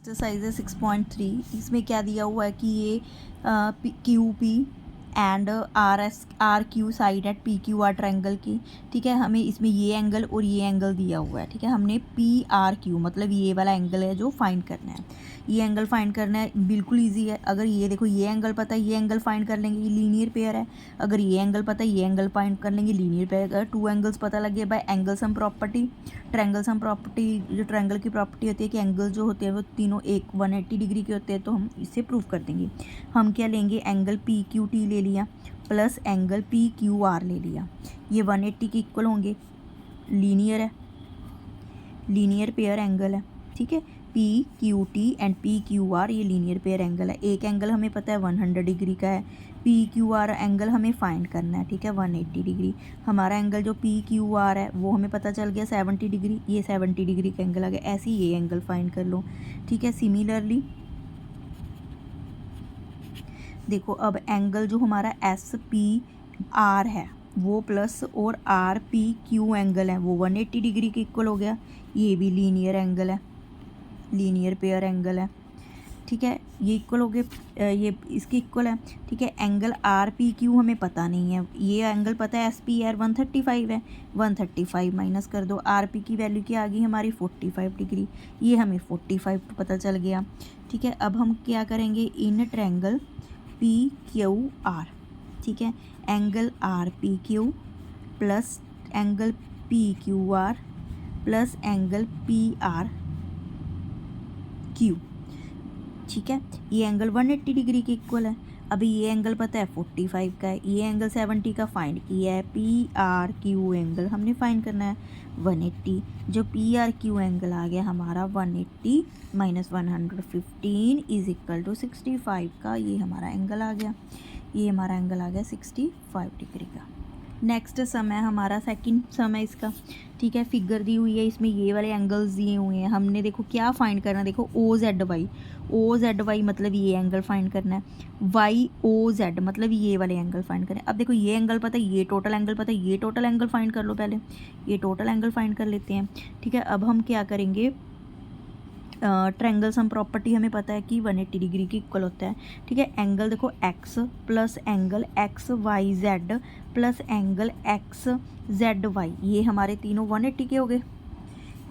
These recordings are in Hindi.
एक्सरसाइज है 6.3। इसमें क्या दिया हुआ है कि ये Q P and R Q side at P Q R triangle की, ठीक है। हमें इसमें ये एंगल और ये एंगल दिया हुआ है, ठीक है। हमने पी आर क्यू मतलब ये वाला एंगल है जो फाइंड करना है। ये एंगल फाइंड करना है, बिल्कुल इजी है। अगर ये देखो ये एंगल पता है, ये एंगल फाइंड कर लेंगे, ये लीनियर पेयर है। अगर ये एंगल पता है, ये एंगल फाइंड कर लेंगे, लीनियर पेयर। अगर टू एंगल्स पता लगे bye angle sum property, triangle sum property, जो ट्रायंगल की प्रॉपर्टी होती है कि एंगल जो होते हैं वो तीनों 180 डिग्री के होते हैं, तो हम इससे प्रूव कर देंगे। हम क्या लेंगे, एंगल पी क्यू टी ले लिया plus angle P Q are ले लिया। ये 180 के इक्वल होंगे, लीनियर है, लीनियर पेयर एंगल है, ठीक है। P Q T and P Q are ये लीनियर पेयर एंगल है। एक एंगल हमें पता है 100 डिग्री का है, पी क्यू आर एंगल हमें फाइंड करना है, ठीक है, 180 डिग्री। हमारा एंगल जो पी क्यू आर है वो हमें पता चल गया 70 डिग्री, ये 70 डिग्री का एंगल आ गया। ऐसे ही ये एंगल फाइंड कर लो, ठीक है। सिमिलरली देखो अब एंगल जो हमारा एस पी आर है वो प्लस और आर पी क्यू एंगल है वो 180 डिग्री के इक्वल हो गया। ये भी लीनियर एंगल है, लीनियर पेयर एंगल है, ठीक है। ये इक्वल हो गए, ये इसके इक्वल है, ठीक है। एंगल आर पी क्यू हमें पता नहीं है, ये एंगल पता है एस पी आर 135 है, 135 माइनस कर दो, आर पी की वैल्यू क्या आ गई हमारी 45 डिग्री, ये हमें 45 पता चल गया, ठीक है। अब हम क्या करेंगे, in triangle P Q are, ठीक है, angle R P Q plus angle P Q are plus angle P R Q, ठीक है। ये एंगल 180 डिग्री के इक्वल है। अभी ये एंगल पता है 45 का है, ये एंगल 70 का फाइंड किया है। पी आर क्यू एंगल हमने फाइंड करना है 180, जो पी आर क्यू एंगल आ गया हमारा 180 माइनस 115 इज इक्वल टू 65 का, ये हमारा एंगल आ गया, ये हमारा एंगल आ गया 65 डिग्री का। नेक्स्ट सम है हमारा, सेकंड सम है इसका, ठीक है। फिगर दी हुई है, इसमें ये वाले एंगल्स दिए हुए हैं। हमने देखो क्या फाइंड करना है, देखो ओ जेड वाई मतलब ये एंगल फाइंड करना है, वाई ओ जेड मतलब ये वाले एंगल फाइंड करना है। अब देखो ये एंगल पता है, ये टोटल एंगल पता है, ये टोटल एंगल फाइंड कर लो पहले, ये टोटल एंगल फाइंड कर लेते हैं, ठीक है। अब हम क्या करेंगे, ट्रायंगल सम प्रॉपर्टी हमें पता है कि 180 डिग्री के इक्वल होता है, ठीक है। एंगल देखो X plus angle X Y Z plus angle X Z Y, ये हमारे तीनों 180 के हो गए,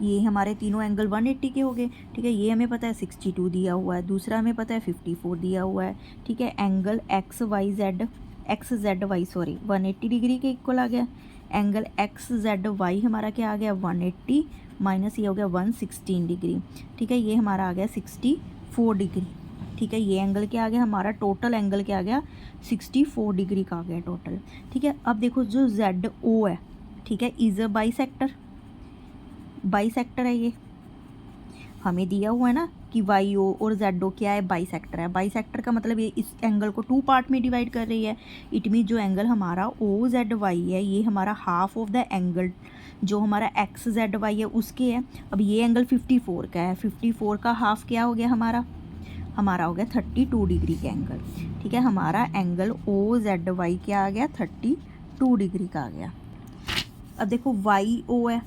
ये हमारे तीनों एंगल 180 के हो गए, ठीक है। ये हमें पता है 62 दिया हुआ है, दूसरा हमें पता है 54 दिया हुआ है, ठीक है। Angle X Z Y 180 degree के इक्वल आ गया। एंगल एक्स जेड वाई हमारा क्या आ गया 180 माइनस ये हो गया 116 डिग्री, ठीक है। ये हमारा आ गया 64 डिग्री, ठीक है। ये एंगल क्या आ गया हमारा, टोटल एंगल क्या आ गया 64 डिग्री का आ गया टोटल, ठीक है। अब देखो जो जेड ओ है, ठीक है, इज अ बाईसेक्टर है। ये हमें दिया हुआ है ना कि वाई ओ और जेड ओ क्या है, बाईसेक्टर है। बाईसेक्टर का मतलब ये इस एंगल को 2 पार्ट में डिवाइड कर रही है। इट मीन जो एंगल हमारा ओ जेड वाई है ये हमारा हाफ ऑफ द एंगल जो हमारा एक्स जेड वाई है उसके है। अब ये एंगल 54 का है, 54 का हाफ क्या हो गया हमारा हो गया 32 डिग्री का एंगल, ठीक है। हमारा एंगल ओ जेड वाई क्या आ गया 32 डिग्री का आ गया। अब देखो वाई ओ है,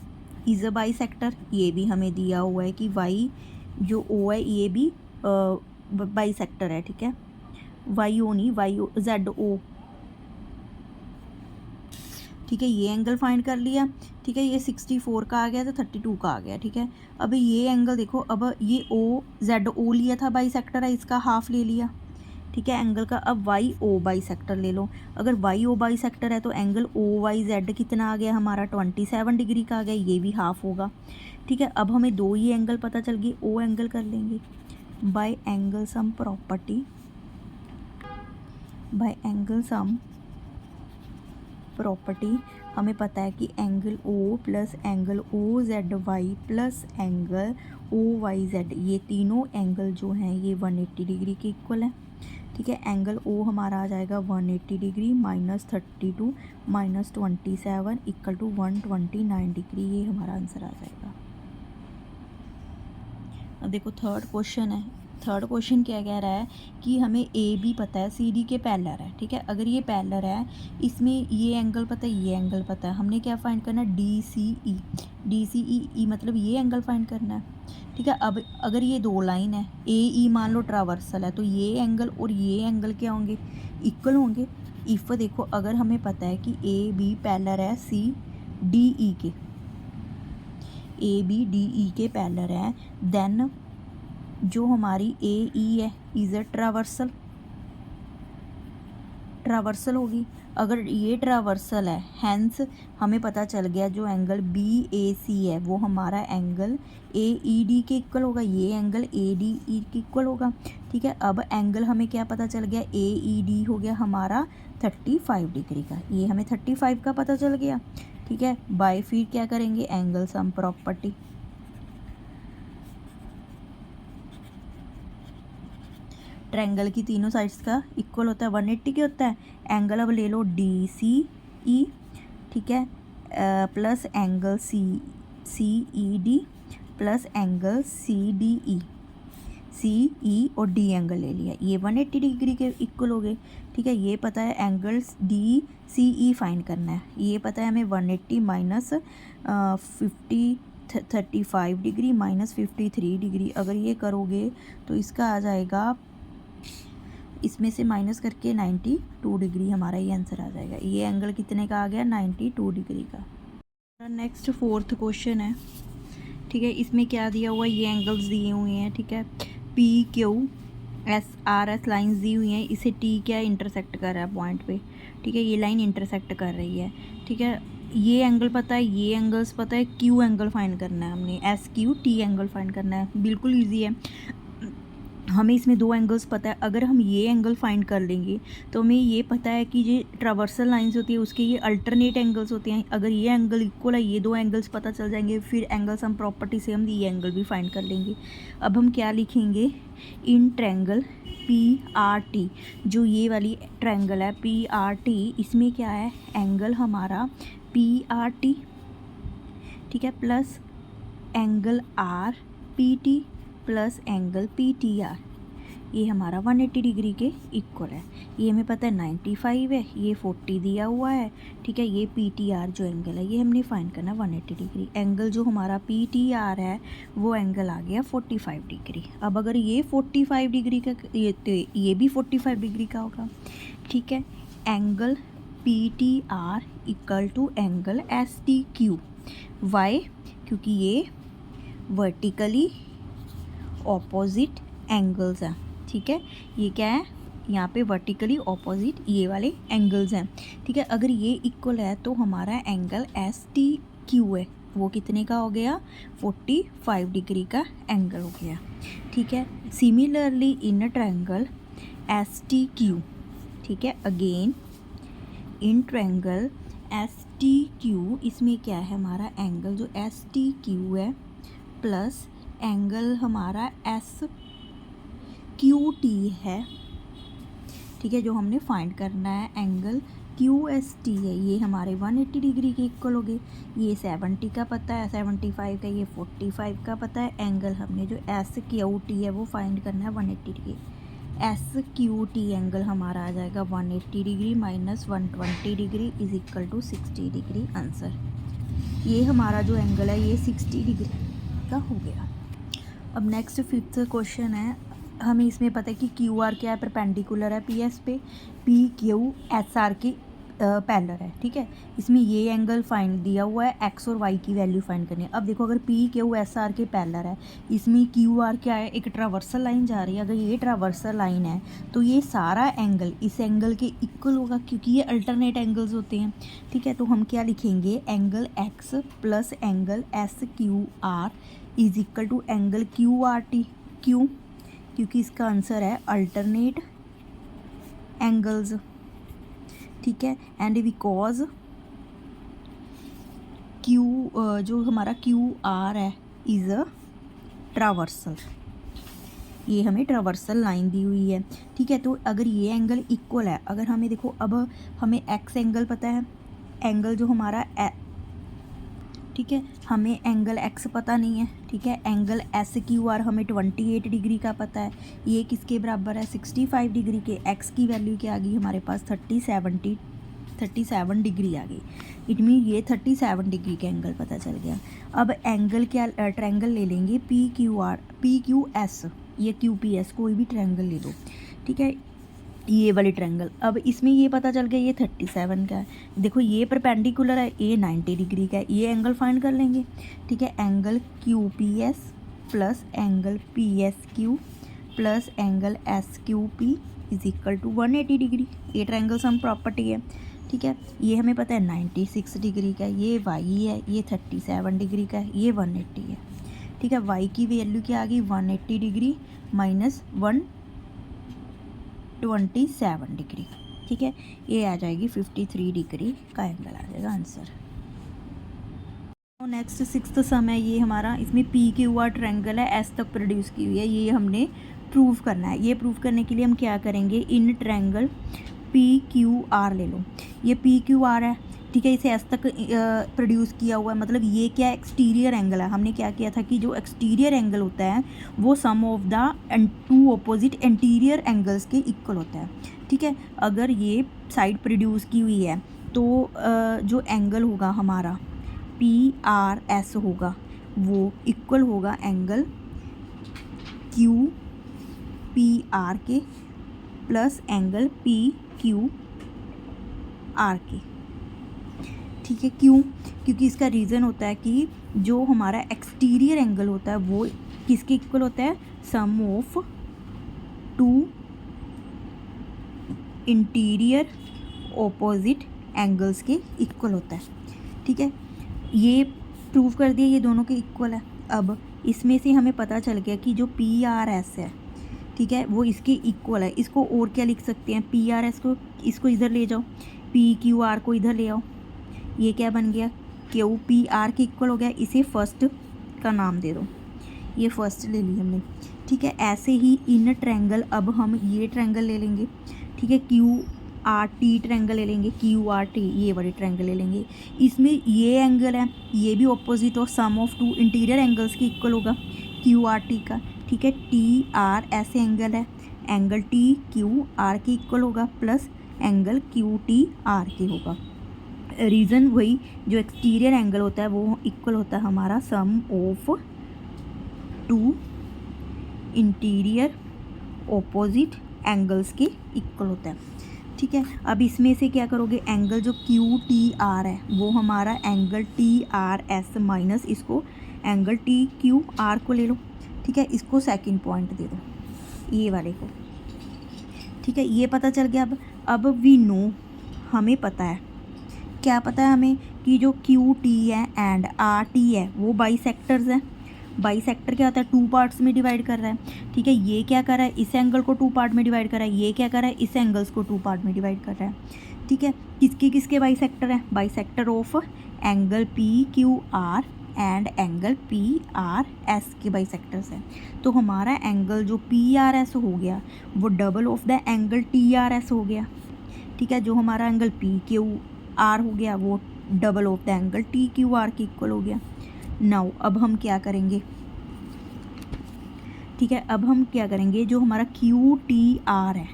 इज अ बाईसेक्टर, ये भी हमें दिया हुआ है कि वाई जो ओ है ये भी बाईसेक्टर है, ठीक है। वाई ओ नहीं, वाई ओ जेड ओ, ठीक है। ये एंगल फाइंड कर लिया, ठीक है। ये 64 का आ गया तो 32 का आ गया, ठीक है। अब ये एंगल देखो, अब ये ओ जेड ओ लिया था बाईसेक्टर है, इसका हाफ ले लिया, ठीक है, एंगल का। अब वाई ओ बाईसेक्टर ले लो, अगर वाई ओ बाईसेक्टर है तो एंगल ओ वाई जेड कितना आ गया हमारा 27 डिग्री का आ गया, ये भी हाफ होगा, ठीक है। अब हमें दो ही एंगल पता चल गई, ओ एंगल कर लेंगे by angle sum property, by angle sum property हमें पता है कि angle O plus angle O Z Y plus angle O Y Z ये तीनों एंगल जो हैं ये 180 डिग्री के इक्वल है, ठीक है। एंगल ओ हमारा आ जाएगा 180 degree minus 32 minus 27 equal to 129 degree, ये हमारा आंसर आ जाएगा। अब देखो थर्ड क्वेश्चन है, थर्ड क्वेश्चन क्या कह रहा है कि हमें ए बी पता है, सी डी के पैरेलल है, ठीक है। अगर ये पैरेलल है, इसमें ये एंगल पता है, ये एंगल पता है, हमने क्या फाइंड करना है, डी सी ई मतलब ये एंगल फाइंड करना है, ठीक है। अब अगर ये दो लाइन है, ए ई मान लो ट्रावर्सल है, तो ये एंगल और ये एंगल क्या होंगे, इक्वल होंगे। इफ़ देखो अगर हमें पता है कि ए बी पैरेलल है सी डी ई के, ए बी डी ई के पैरेलल है, देन जो हमारी ए ई है इज़ अ ट्रावर्सल होगी। अगर ये ट्रावर्सल है, हैंस हमें पता चल गया जो एंगल बी ए सी है वो हमारा एंगल ए ई डी के इक्वल होगा, ये एंगल ए डी ई के इक्वल होगा, ठीक है। अब एंगल हमें क्या पता चल गया, ए ई डी हो गया हमारा 35 डिग्री का, ये हमें 35 का पता चल गया, ठीक है। बाय फिर क्या करेंगे, एंगल सम प्रॉपर्टी, ट्रायंगल की तीनों साइड्स का इक्वल होता है 180 के होता है। एंगल अब ले लो डी सी ई, ठीक है, plus angle C C E D plus angle C D E, C E और डी एंगल ले लिया, ये 180 डिग्री के इक्वल हो गए, ठीक है। ये पता है angles D C E find करना है, ये पता है हमें 180 माइनस 35 डिग्री माइनस 53 डिग्री, अगर ये करोगे तो इसका आ जाएगा, इसमें से माइनस करके 92 डिग्री हमारा ये आंसर आ जाएगा। ये एंगल कितने का आ गया, 92 डिग्री का। नेक्स्ट फोर्थ क्वेश्चन है, ठीक है। इसमें क्या दिया हुआ है, ये एंगल्स दिए हुए हैं, ठीक है। P Q S R S lines दी हुई हैं, इसे टी क्या इंटरसेक्ट कर रहा है पॉइंट पे, ठीक है। ये लाइन इंटरसेक्ट कर रही है, ठीक है। ये एंगल पता है, ये एंगल्स पता है, क्यू एंगल फाइंड करना है हमने, S Q T angle find करना है, बिल्कुल ईजी है। हमें इसमें दो एंगल्स पता है, अगर हम ये एंगल फाइंड कर लेंगे तो हमें ये पता है कि ये ट्रावर्सल लाइंस होती है उसके ये अल्टरनेट एंगल्स होते हैं, अगर ये एंगल इक्वल है, ये दो एंगल्स पता चल जाएंगे, फिर एंगल्स हम प्रॉपर्टी से हम ये एंगल भी फाइंड कर लेंगे। अब हम क्या लिखेंगे, in triangle P R T, जो ये वाली ट्रायंगल है पी आर टी, इसमें क्या है, एंगल हमारा पी आर टी, ठीक है, plus angle R P T plus angle P T are, ये हमारा 180 डिग्री के इक्वल है। ये हमें पता है 95 है, ये 40 दिया हुआ है, ठीक है। ये पी टी आर जो एंगल है ये हमने फाइंड करना है 180 डिग्री। एंगल जो हमारा पी टी आर है वो एंगल आ गया 45 डिग्री। अब अगर ये 45 डिग्री का, ये भी 45 डिग्री का होगा, ठीक है। Angle P T R equal to angle S T Q, why, क्योंकि ये वर्टिकली ऑपोजिट एंगल्स हैं, ठीक है। ये क्या है, यहाँ पे वर्टिकली ऑपोजिट ये वाले एंगल्स हैं, ठीक है। अगर ये इक्वल है तो हमारा एंगल एस टी क्यू है वो कितने का हो गया, 45 डिग्री का एंगल हो गया, ठीक है। Similarly in triangle S T Q, ठीक है, again in triangle S T Q, इसमें क्या है हमारा एंगल जो एस टी क्यू है प्लस एंगल हमारा एस क्यू टी है, ठीक है, जो हमने फाइंड करना है एंगल क्यू एस टी है, ये हमारे 180 डिग्री के इक्वल हो गए। ये 70 का पता है, 75 का, ये 45 का पता है। एंगल हमने जो एस क्यू टी है वो फाइंड करना है 180 degree. S Q T angle हमारा आ जाएगा 180 degree minus 120 degree is equal to 60 degree answer. ये हमारा जो एंगल है ये 60 डिग्री का हो गया। अब नेक्स्ट फिफ्थ क्वेश्चन है, हमें इसमें पता है कि क्यू आर क्या है, परपेंडिकुलर है पी एस पे, पी क्यू एस आर की पैरेलल है, ठीक है। इसमें ये एंगल फाइंड दिया हुआ है, एक्स और वाई की वैल्यू फाइंड करनी है। अब देखो अगर पी क्यू एस आर के पैरेलल है, इसमें क्यू आर क्या है, एक ट्रावर्सल लाइन जा रही है, अगर ये ट्रावर्सल लाइन है तो ये सारा एंगल इस एंगल के इक्वल होगा क्योंकि ये अल्टरनेट एंगल्स होते हैं, ठीक है। तो हम क्या लिखेंगे, angle X plus angle S Q R is equal to angle Q R T, क्यों, क्योंकि इसका आंसर है अल्टरनेट एंगल्स, ठीक है। एंड बिकॉज क्यू जो हमारा क्यू आर है इज़ अ ट्रावर्सल, ये हमें ट्रावर्सल लाइन दी हुई है, ठीक है। तो अगर ये एंगल इक्वल है, अगर हमें देखो अब हमें एक्स एंगल पता है, एंगल जो हमारा ठीक है। हमें एंगल एक्स पता नहीं है, ठीक है। एंगल एस क्यू आर हमें 28 डिग्री का पता है, ये किसके बराबर है 65 डिग्री के। एक्स की वैल्यू क्या आ गई हमारे पास 37 डिग्री आ गई। इट मीन ये 37 डिग्री का एंगल पता चल गया। अब एंगल क्या ट्रायंगल ले लेंगे पी क्यू एस, ये क्यू पी एस, कोई भी ट्रायंगल ले लो, ठीक है, ये वाली ट्रायंगल। अब इसमें ये पता चल गया ये 37 का है। देखो ये परपेंडिकुलर है, ये 90 डिग्री का है, ये एंगल फाइंड कर लेंगे, ठीक है। Angle Q P S plus angle P S Q plus angle S Q P is equal to 180 degree. ये ट्रायंगल सम प्रॉपर्टी है, ठीक है। ये हमें पता है 96 डिग्री का, ये वाई है, ये 37 डिग्री का है, ये 180 है, ठीक है। वाई की वैल्यू क्या आ गई 180 डिग्री माइनस 127 डिग्री, ठीक है। ये आ जाएगी 53 डिग्री का एंगल आ जाएगा आंसर। नेक्स्ट सिक्स्थ सम है ये हमारा, इसमें पी क्यू आर ट्रायंगल है, एस तक प्रोड्यूस की हुई है, ये हमने प्रूव करना है। ये प्रूव करने के लिए हम क्या करेंगे, in triangle P Q are ले लो, ये पी क्यू आर है, ठीक है। इसे एस तक प्रोड्यूस किया हुआ है, मतलब ये क्या एक्सटीरियर एंगल है। हमने क्या किया था कि जो एक्सटीरियर एंगल होता है वो sum of the two opposite interior angles के इक्वल होता है, ठीक है। अगर ये साइड प्रोड्यूस की हुई है तो जो एंगल होगा हमारा पी आर एस होगा वो इक्वल होगा एंगल क्यू पी आर के plus angle P Q are के, ठीक है। क्यों? क्योंकि इसका रीज़न होता है कि जो हमारा एक्सटीरियर एंगल होता है वो किसके इक्वल होता है, sum of two interior opposite angles के इक्वल होता है, ठीक है। ये प्रूव कर दिया, ये दोनों के इक्वल है। अब इसमें से हमें पता चल गया कि जो पी आर एस है, ठीक है, वो इसके इक्वल है। इसको और क्या लिख सकते हैं, पी आर एस को इसको इधर ले जाओ, पी क्यू आर को इधर ले आओ, ये क्या बन गया क्यू पी आर के इक्वल हो गया। इसे फर्स्ट का नाम दे दो, ये फर्स्ट ले ली हमने, ठीक है। ऐसे ही इन ट्रायंगल अब हम ये ट्रायंगल ले लेंगे, ठीक है, क्यू आर टी ट्रायंगल ले लेंगे, क्यू आर टी ये वाली ट्रायंगल ले लेंगे। इसमें ये एंगल है, ये भी ऑपोजिट और सम ऑफ टू इंटीरियर एंगल्स के इक्वल होगा क्यू आर टी का, ठीक है। टी आर ऐसे एंगल है, एंगल टी क्यू आर के इक्वल होगा plus angle Q T R के होगा। रीज़न वही, जो एक्सटीरियर एंगल होता है वो इक्वल होता है हमारा sum of two interior opposite angles के इक्वल होता है, ठीक है। अब इसमें से क्या करोगे, एंगल जो क्यू टी आर है वो हमारा angle T R S minus इसको एंगल टी क्यू आर को ले लो, ठीक है। इसको सेकंड पॉइंट दे दो, ये वाले को, ठीक है। ये पता चल गया। अब वी नो, हमें पता है, क्या पता है हमें कि जो क्यू टी है एंड आर टी है वो बाईसेक्टर्स हैं। बाईसेक्टर क्या होता है, टू पार्ट्स में डिवाइड कर रहा है, ठीक है। ये क्या कर रहा है, इस एंगल को टू पार्ट में डिवाइड कर रहा है, ये क्या कर रहा है, इस एंगल्स को टू पार्ट में डिवाइड कर रहा है, ठीक है। किसके किसके बाईसेक्टर है, bisector of angle P Q are and angle P R S के बाईसेक्टर्स हैं। तो हमारा एंगल जो पी आर एस हो गया वो double of the angle T R S हो गया, ठीक है। जो हमारा एंगल पी क्यू आर हो गया वो double of the angle T Q R के इक्वल हो गया। नाउ अब हम क्या करेंगे, ठीक है, अब हम क्या करेंगे, जो हमारा क्यू टी आर है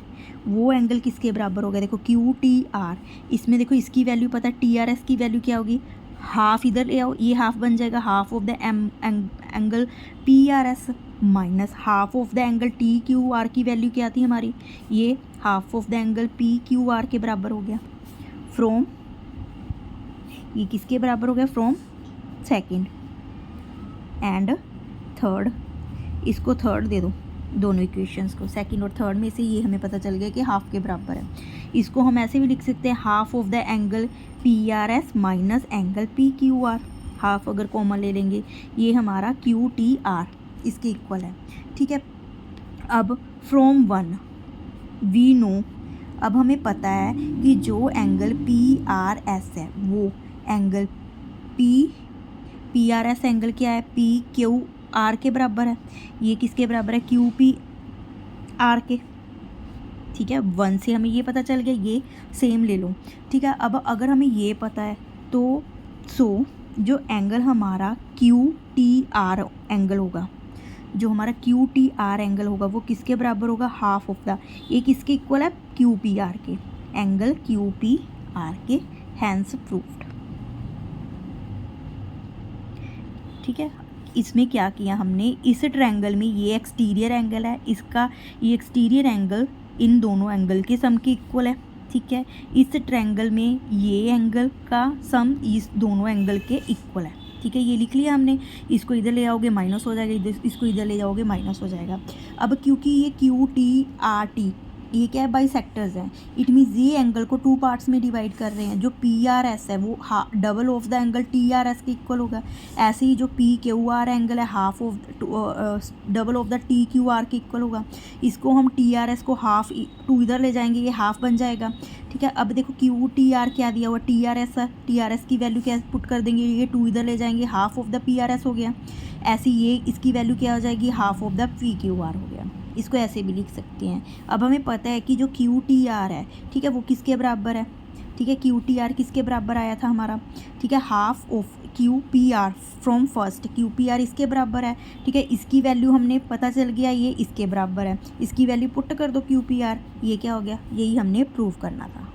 वो एंगल किसके बराबर हो गया, देखो क्यू टी आर, इसमें देखो इसकी वैल्यू पता है, टी आर एस की वैल्यू क्या होगी, हाफ इधर ले आओ, ये हाफ बन जाएगा half of the angle P R S minus half of the angle T Q R की वैल्यू क्या थी हमारी, ये half of the angle P Q are के बराबर हो गया। फ्रॉम ये किसके बराबर हो गया, फ्रॉम सेकंड एंड थर्ड, इसको थर्ड दे दो दोनों इक्वेशंस को, सेकंड और थर्ड में से ये हमें पता चल गया कि हाफ के बराबर है। इसको हम ऐसे भी लिख सकते हैं, half of the angle P R S minus angle P Q are, half अगर कॉमन ले लेंगे ये हमारा क्यू टी आर इसके इक्वल है, ठीक है। अब फ्रॉम वन वी नो, अब हमें पता है कि जो एंगल पी आर एस है वो angle P R S angle क्या है, पी क्यू आर के बराबर है, ये किसके बराबर है, क्यू पी आर के, ठीक है। वन से हमें ये पता चल गया, ये सेम ले लो, ठीक है। अब अगर हमें ये पता है तो जो एंगल हमारा क्यू टी आर एंगल होगा, जो हमारा क्यू टी आर एंगल होगा वो किसके बराबर होगा, हाफ ऑफ द, ये किसके इक्वल है, क्यू पी आर के, एंगल क्यू पी आर के, हैंस प्रूफ्ड। ठीक है, इसमें क्या किया हमने, इस ट्रायंगल में ये एक्सटीरियर एंगल है, इसका ये एक्सटीरियर एंगल इन दोनों एंगल के सम के इक्वल है। ठीक है, इस ट्रायंगल में ये एंगल का सम इस दोनों एंगल के इक्वल है। ठीक है, ये लिख लिया हमने, इसको इधर ले जाओगे माइनस हो जाएगा, इधर इसको इधर ले जाओगे माइनस हो जाएगा। अब क्योंकि ये क्यू टी आर टी ये क्या है, बाई सेक्टर्स हैं, इट मीन्स ये एंगल को टू पार्ट्स में डिवाइड कर रहे हैं। जो पी आर एस है वो double of the angle T R S के इक्वल होगा। ऐसे ही जो पी क्यू आर एंगल है half of double of the T Q R के इक्वल होगा। इसको हम टी आर एस को हाफ टू इधर ले जाएंगे, ये हाफ बन जाएगा। ठीक है, अब देखो क्यू टी आर क्या दिया हुआ, टी आर एस है, टी आर एस की वैल्यू क्या पुट कर देंगे, ये टू इधर ले जाएंगे, half of the P R S हो गया। ऐसे ये इसकी वैल्यू क्या हो जाएगी, half of the P Q are हो गया। इसको ऐसे भी लिख सकते हैं। अब हमें पता है कि जो क्यू टी आर है, ठीक है, वो किसके बराबर है, ठीक है, क्यू टी आर किसके बराबर आया था हमारा, ठीक है, half of Q P R from first, Q P R इसके बराबर है। ठीक है, इसकी वैल्यू हमने पता चल गया ये इसके बराबर है, इसकी वैल्यू पुट कर दो क्यू पी आर, ये क्या हो गया, यही हमने प्रूव करना था।